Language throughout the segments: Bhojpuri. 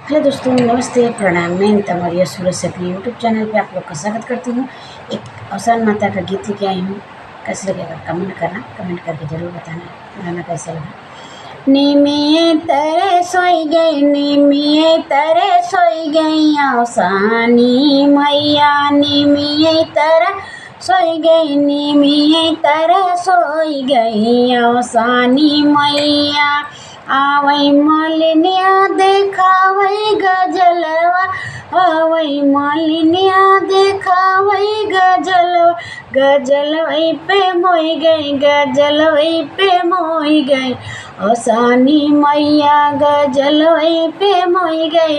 हेलो दोस्तों, नमस्ते, प्रणाम। मैं नीता मौर्य सूरत से अपने यूट्यूब चैनल पे आप लोग का स्वागत करती हूँ। एक अवसान माता का गीत लेके आई हूँ। कैसे लगेगा कमेंट करना, कमेंट करके ज़रूर बताना गाना कैसा लगा। नीमिये तरे सोई गई, नीमिये तरे सोई गई अवसानी मैया, नीमिये तरे सोई गई, नीमिये तरे सोई गई अवसानी मैया। आवै मलिनिया देखावै गजलवा, आवै मलिनिया देखावै गजलवा, गजलवै पे मोई गई, गजलवै पे मोई गई अवसानी मैया, गजलवै पे मोई गई,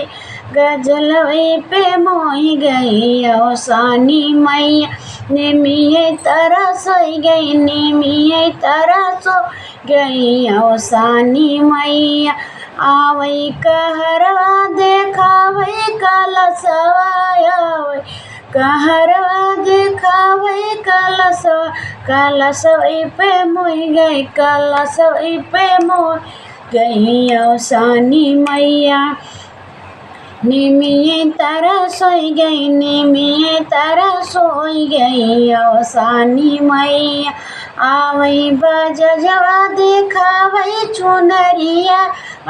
गजलवै पे मोई गई अवसानी मैया। निमिये तरह सोई गई, निमिये तरह सो गई अवसानी मैया। आवै कहरवा देखावै कलशवा, आवै कहरवा देखावै कलशवा, कलशवै पे मोई गई, कलशवै पे मोई गई अवसानी मैया। निमिये तरह सोई गई, निमिये तरह सोई गई अवसानी मैया। आवै बजजवा देखावै चुनरिया,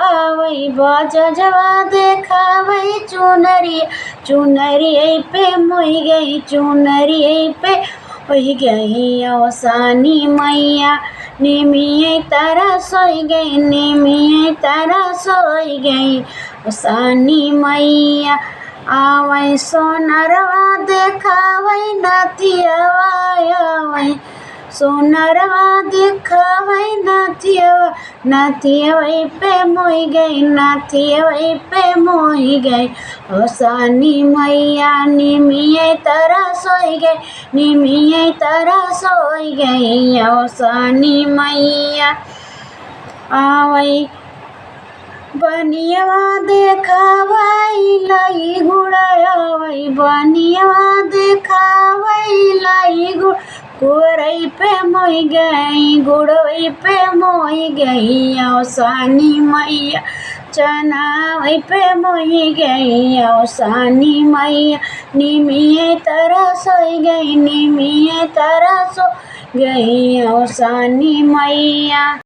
आवै बजजवा देखावै चुनरिया, चुनरिया पे मोई गई, चुनरिया पे मोई गई अवसानी मैया। निमिये तरह सोई गई, निमिये तरह सोई गई अवसानी मैया। आवै सोनरवा देखावै नथियवा, आवै सोनरवा देखावै नथियवा, नथियवै पे मोई गई, नथियवै पे मोई गई अवसानी मैया। निमिये तरह सोई गई, निमिये तरह सोई गई अवसानी मैया। आवै बनियवा देखावै लाई गुड़ा, आवै बनियवा देखावै लाई गुड़, गुड़ै पे मोई गई, गुड़ै पे मोई गई अवसानी मैया। चनावै पे मोई गई अवसानी मैया। निमिये तरह सोई गई, निमिये तरह सो गई अवसानी मैया।